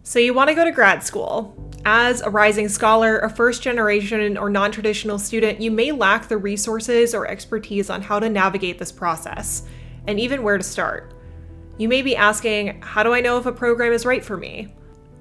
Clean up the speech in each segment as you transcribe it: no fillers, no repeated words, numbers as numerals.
So you want to go to grad school. As a rising scholar, a first-generation or non-traditional student, you may lack the resources or expertise on how to navigate this process, and even where to start. You may be asking, how do I know if a program is right for me?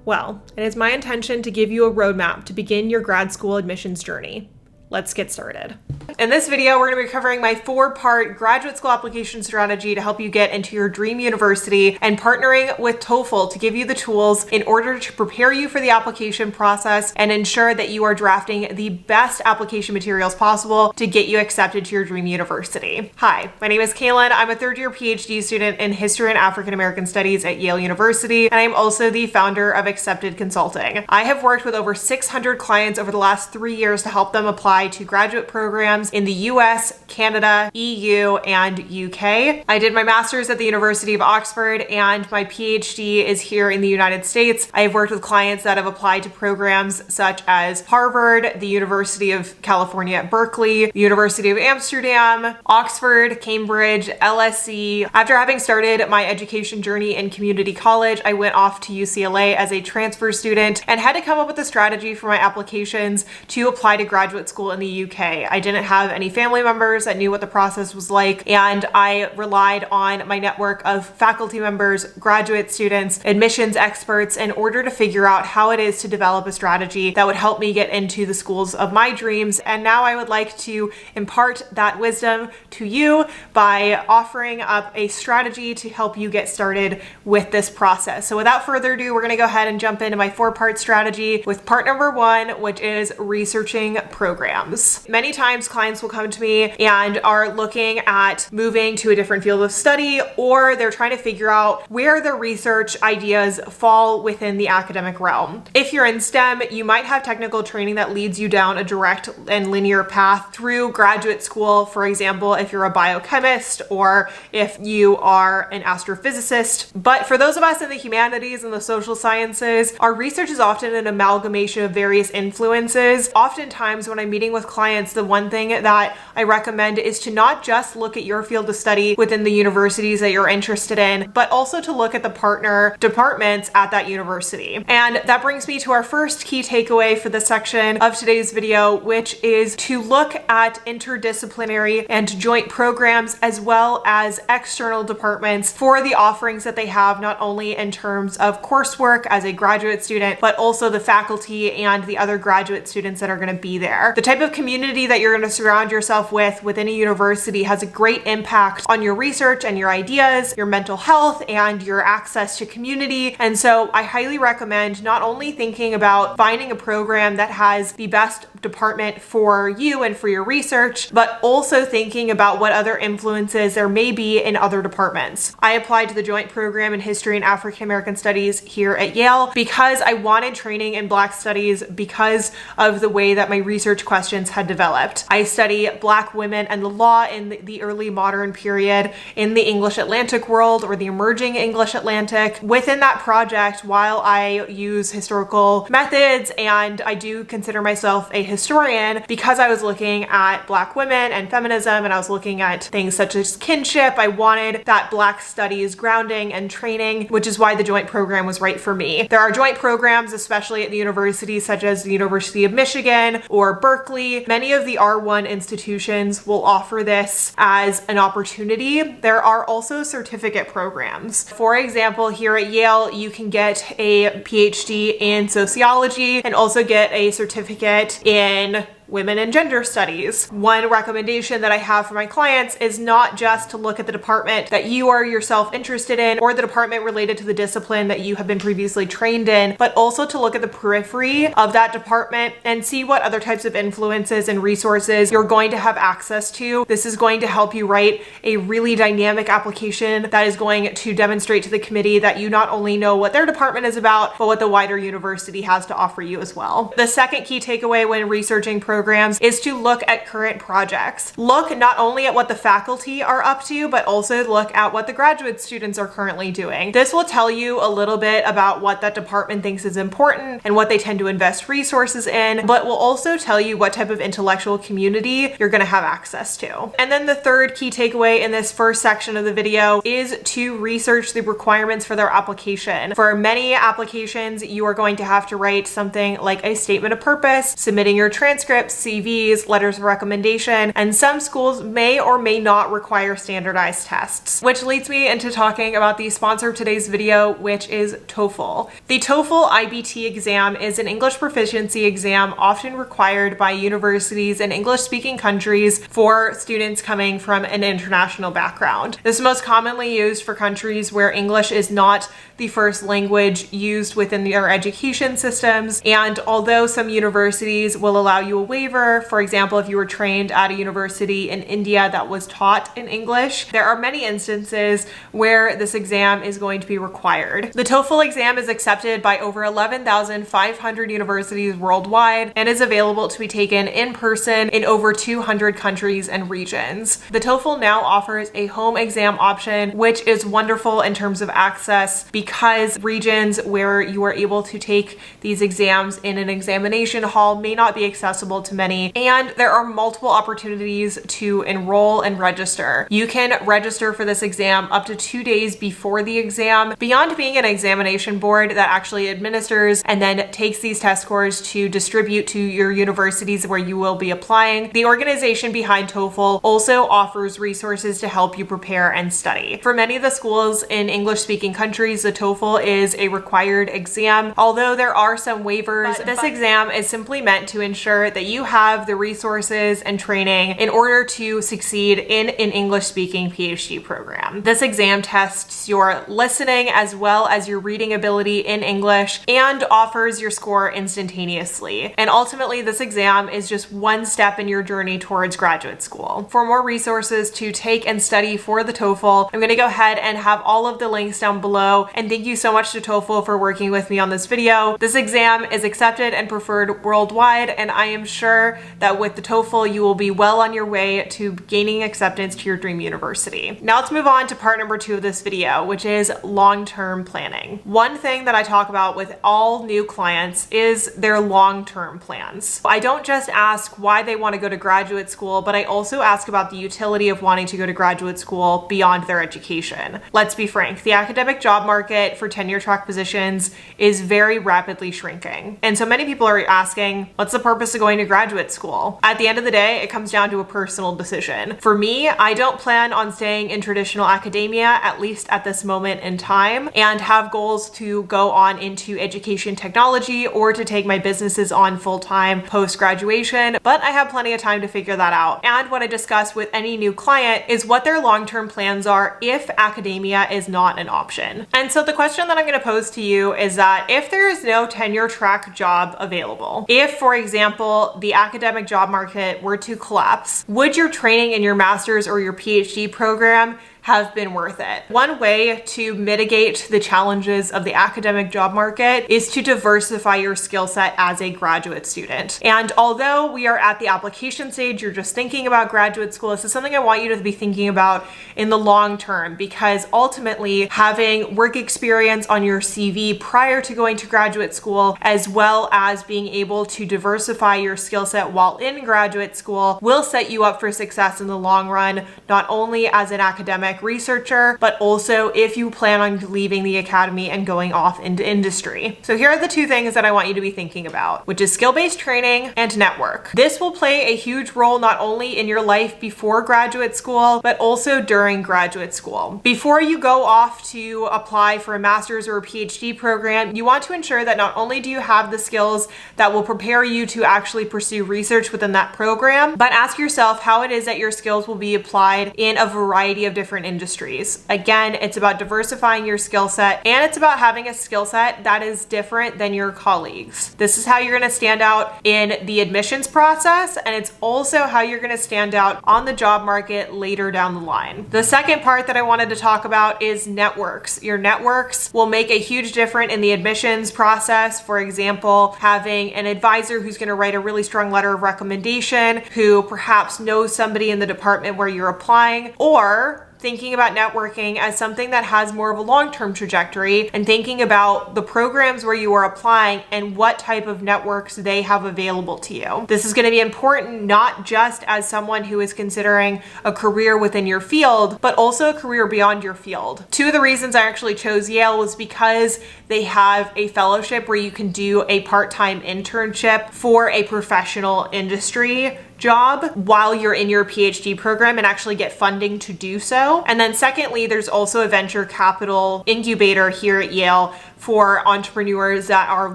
Well, it is my intention to give you a roadmap to begin your grad school admissions journey. Let's get started. In this video, we're going to be covering my 4-part graduate school application strategy to help you get into your dream university and partnering with TOEFL to give you the tools in order to prepare you for the application process and ensure that you are drafting the best application materials possible to get you accepted to your dream university. Hi, my name is Kaelyn. I'm a third-year PhD student in History and African American Studies at Yale University, and I'm also the founder of Accepted Consulting. I have worked with over 600 clients over the last 3 years to help them apply to graduate programs in the US, Canada, EU, and UK. I did my master's at the University of Oxford, and my PhD is here in the United States. I have worked with clients that have applied to programs such as Harvard, the University of California at Berkeley, the University of Amsterdam, Oxford, Cambridge, LSE. After having started my education journey in community college, I went off to UCLA as a transfer student and had to come up with a strategy for my applications to apply to graduate school in the UK. I didn't have any family members that knew what the process was like, and I relied on my network of faculty members, graduate students, admissions experts in order to figure out how it is to develop a strategy that would help me get into the schools of my dreams. And now I would like to impart that wisdom to you by offering up a strategy to help you get started with this process. So without further ado, we're going to go ahead and jump into my 4-part strategy with part number 1, which is researching programs. Many times clients will come to me and are looking at moving to a different field of study, or they're trying to figure out where their research ideas fall within the academic realm. If you're in STEM, you might have technical training that leads you down a direct and linear path through graduate school. For example, if you're a biochemist or if you are an astrophysicist. But for those of us in the humanities and the social sciences, our research is often an amalgamation of various influences. Oftentimes when I'm meeting with clients, the one thing that I recommend is to not just look at your field of study within the universities that you're interested in, but also to look at the partner departments at that university. And that brings me to our first key takeaway for this section of today's video, which is to look at interdisciplinary and joint programs as well as external departments for the offerings that they have, not only in terms of coursework as a graduate student, but also the faculty and the other graduate students that are going to be there. The type of community that you're going to surround yourself with within a university has a great impact on your research and your ideas, your mental health, and your access to community. And so I highly recommend not only thinking about finding a program that has the best department for you and for your research, but also thinking about what other influences there may be in other departments. I applied to the joint program in History and African American Studies here at Yale because I wanted training in Black Studies because of the way that my research questions had developed. I study Black women and the law in the early modern period in the English Atlantic world, or the emerging English Atlantic. Within that project, while I use historical methods and I do consider myself a historian, because I was looking at Black women and feminism and I was looking at things such as kinship, I wanted that Black studies grounding and training, which is why the joint program was right for me. There are joint programs, especially at the universities such as the University of Michigan or Berkeley. Many of the R1 institutions will offer this as an opportunity. There are also certificate programs. For example, here at Yale, you can get a PhD in sociology and also get a certificate in women and gender studies. One recommendation that I have for my clients is not just to look at the department that you are yourself interested in or the department related to the discipline that you have been previously trained in, but also to look at the periphery of that department and see what other types of influences and resources you're going to have access to. This is going to help you write a really dynamic application that is going to demonstrate to the committee that you not only know what their department is about, but what the wider university has to offer you as well. The second key takeaway when researching programs programs is to look at current projects. Look not only at what the faculty are up to, but also look at what the graduate students are currently doing. This will tell you a little bit about what that department thinks is important and what they tend to invest resources in, but will also tell you what type of intellectual community you're going to have access to. And then the third key takeaway in this first section of the video is to research the requirements for their application. For many applications, you are going to have to write something like a statement of purpose, submitting your transcripts, CVs, letters of recommendation, and some schools may or may not require standardized tests, which leads me into talking about the sponsor of today's video, which is TOEFL. The TOEFL IBT exam is an English proficiency exam often required by universities in English-speaking countries for students coming from an international background. This is most commonly used for countries where English is not the first language used within their education systems, and although some universities will allow you a waiver, for example, if you were trained at a university in India that was taught in English, there are many instances where this exam is going to be required. The TOEFL exam is accepted by over 11,500 universities worldwide and is available to be taken in person in over 200 countries and regions. The TOEFL now offers a home exam option, which is wonderful in terms of access because regions where you are able to take these exams in an examination hall may not be accessible to many, and there are multiple opportunities to enroll and register. You can register for this exam up to 2 days before the exam. Beyond being an examination board that actually administers and then takes these test scores to distribute to your universities where you will be applying, the organization behind TOEFL also offers resources to help you prepare and study. For many of the schools in English-speaking countries, the TOEFL is a required exam, although there are some waivers. This exam is simply meant to ensure that you have the resources and training in order to succeed in an English-speaking PhD program. This exam tests your listening as well as your reading ability in English and offers your score instantaneously. And ultimately, this exam is just one step in your journey towards graduate school. For more resources to take and study for the TOEFL, I'm going to go ahead and have all of the links down below. And thank you so much to TOEFL for working with me on this video. This exam is accepted and preferred worldwide, and I am sure that with the TOEFL, you will be well on your way to gaining acceptance to your dream university. Now let's move on to part number 2 of this video, which is long-term planning. One thing that I talk about with all new clients is their long-term plans. I don't just ask why they want to go to graduate school, but I also ask about the utility of wanting to go to graduate school beyond their education. Let's be frank, the academic job market for tenure track positions is very rapidly shrinking. And so many people are asking, what's the purpose of going to graduate school? At the end of the day, it comes down to a personal decision. For me, I don't plan on staying in traditional academia, at least at this moment in time, and have goals to go on into education technology or to take my businesses on full-time post-graduation, but I have plenty of time to figure that out. And what I discuss with any new client is what their long-term plans are if academia is not an option. And so the question that I'm going to pose to you is that if there is no tenure track job available, if, for example, the academic job market were to collapse, would your training in your master's or your PhD program have been worth it? One way to mitigate the challenges of the academic job market is to diversify your skill set as a graduate student. And although we are at the application stage, you're just thinking about graduate school, this is something I want you to be thinking about in the long term, because ultimately having work experience on your CV prior to going to graduate school, as well as being able to diversify your skill set while in graduate school, will set you up for success in the long run, not only as an academic researcher, but also if you plan on leaving the academy and going off into industry. So here are the 2 things that I want you to be thinking about, which is skill-based training and network. This will play a huge role not only in your life before graduate school, but also during graduate school. Before you go off to apply for a master's or a PhD program, you want to ensure that not only do you have the skills that will prepare you to actually pursue research within that program, but ask yourself how it is that your skills will be applied in a variety of different different industries. Again, it's about diversifying your skill set, and it's about having a skill set that is different than your colleagues. This is how you're going to stand out in the admissions process, and it's also how you're going to stand out on the job market later down the line. The second part that I wanted to talk about is networks. Your networks will make a huge difference in the admissions process. For example, having an advisor who's going to write a really strong letter of recommendation, who perhaps knows somebody in the department where you're applying, or thinking about networking as something that has more of a long-term trajectory, and thinking about the programs where you are applying and what type of networks they have available to you. This is going to be important not just as someone who is considering a career within your field, but also a career beyond your field. Two of the reasons I actually chose Yale was because they have a fellowship where you can do a part-time internship for a professional industry job while you're in your PhD program and actually get funding to do so. And then secondly, there's also a venture capital incubator here at Yale for entrepreneurs that are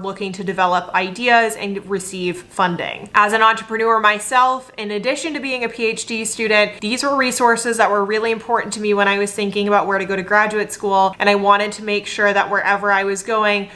looking to develop ideas and receive funding. As an entrepreneur myself, in addition to being a PhD student, these were resources that were really important to me when I was thinking about where to go to graduate school, and I wanted to make sure that wherever I was going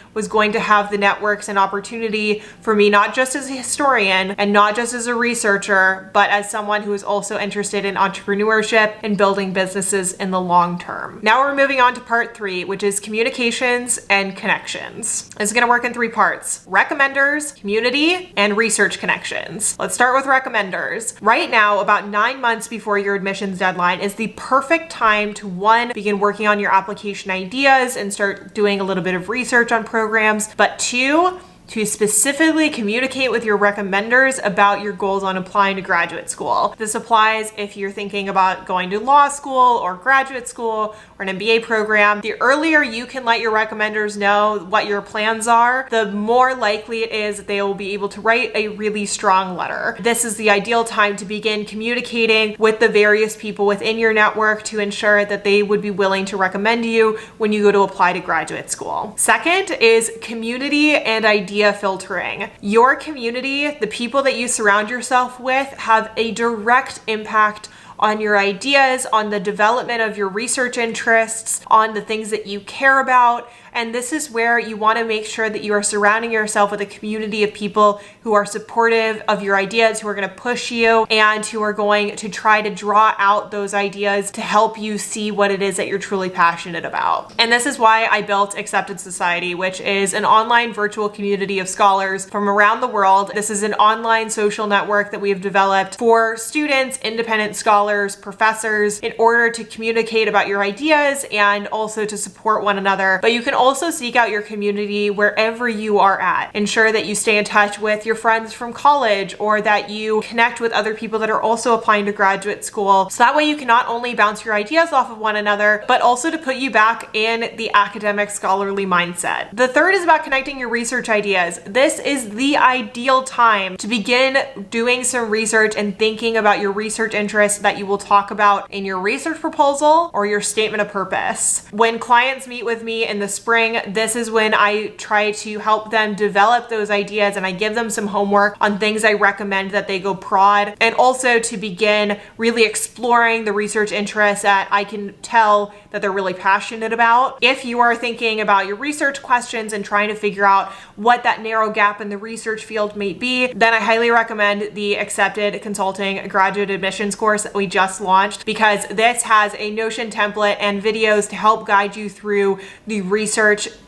to have the networks and opportunity for me, not just as a historian and not just as a researcher, but as someone who is also interested in entrepreneurship and building businesses in the long term. Now we're moving on to part 3, which is communications and connections. This is going to work in 3 parts: recommenders, community, and research connections. Let's start with recommenders. Right now, about 9 months before your admissions deadline is the perfect time to, 1, begin working on your application ideas and start doing a little bit of research on programs, but 2, to specifically communicate with your recommenders about your goals on applying to graduate school. This applies if you're thinking about going to law school or graduate school or an MBA program. The earlier you can let your recommenders know what your plans are, the more likely it is that they will be able to write a really strong letter. This is the ideal time to begin communicating with the various people within your network to ensure that they would be willing to recommend you when you go to apply to graduate school. Second is community and idea filtering. Your community, the people that you surround yourself with, have a direct impact on your ideas, on the development of your research interests, on the things that you care about. And this is where you want to make sure that you are surrounding yourself with a community of people who are supportive of your ideas, who are going to push you, and who are going to try to draw out those ideas to help you see what it is that you're truly passionate about. And this is why I built Accepted Society, which is an online virtual community of scholars from around the world. This is an online social network that we have developed for students, independent scholars, professors, in order to communicate about your ideas and also to support one another. But you can also seek out your community wherever you are at. Ensure that you stay in touch with your friends from college, or that you connect with other people that are also applying to graduate school. So that way you can not only bounce your ideas off of one another, but also to put you back in the academic scholarly mindset. The third is about connecting your research ideas. This is the ideal time to begin doing some research and thinking about your research interests that you will talk about in your research proposal or your statement of purpose. When clients meet with me in the spring, this is when I try to help them develop those ideas, and I give them some homework on things I recommend that they go prod, and also to begin really exploring the research interests that I can tell that they're really passionate about. If you are thinking about your research questions and trying to figure out what that narrow gap in the research field may be, then I highly recommend the Accepted Consulting Graduate Admissions course that we just launched, because this has a Notion template and videos to help guide you through the research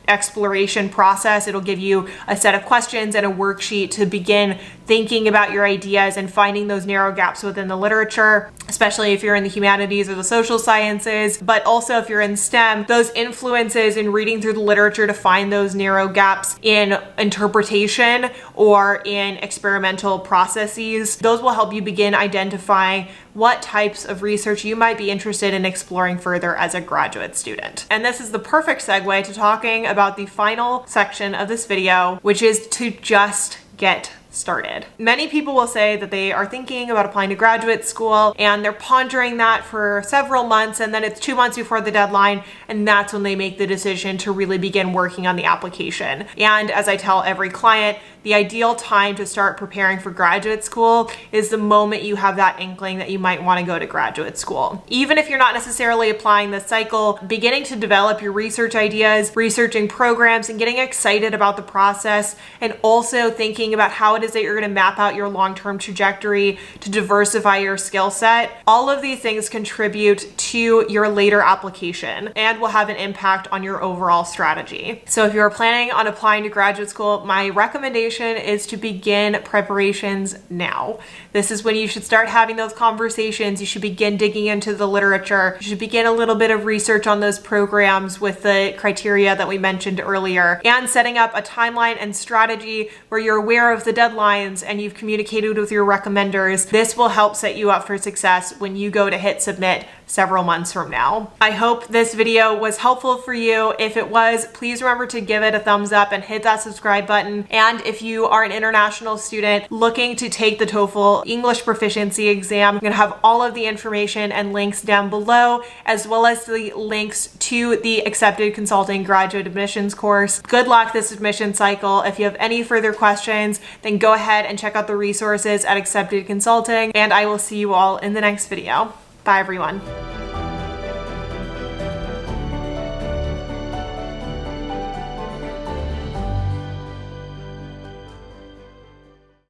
exploration process. It'll give you a set of questions and a worksheet to begin thinking about your ideas and finding those narrow gaps within the literature, especially if you're in the humanities or the social sciences, but also if you're in STEM, those influences in reading through the literature to find those narrow gaps in interpretation or in experimental processes. Those will help you begin identifying what types of research you might be interested in exploring further as a graduate student. And this is the perfect segue to talking about the final section of this video, which is to just get started. Many people will say that they are thinking about applying to graduate school and they're pondering that for several months, and then it's 2 months before the deadline, and that's when they make the decision to really begin working on the application. And as I tell every client, the ideal time to start preparing for graduate school is the moment you have that inkling that you might want to go to graduate school. Even if you're not necessarily applying this cycle, beginning to develop your research ideas, researching programs, and getting excited about the process, and also thinking about how it is that you're going to map out your long-term trajectory to diversify your skill set, all of these things contribute to your later application and will have an impact on your overall strategy. So if you're planning on applying to graduate school, my recommendation is to begin preparations now. This is when you should start having those conversations. You should begin digging into the literature. You should begin a little bit of research on those programs with the criteria that we mentioned earlier, and setting up a timeline and strategy where you're aware of the deadlines and you've communicated with your recommenders. This will help set you up for success when you go to hit submit several months from now. I hope this video was helpful for you. If it was, please remember to give it a thumbs up and hit that subscribe button. And if you are an international student looking to take the TOEFL English proficiency exam, I'm gonna have all of the information and links down below, as well as the links to the Accepted Consulting Graduate Admissions course. Good luck this admission cycle. If you have any further questions, then go ahead and check out the resources at Accepted Consulting, and I will see you all in the next video. Bye everyone.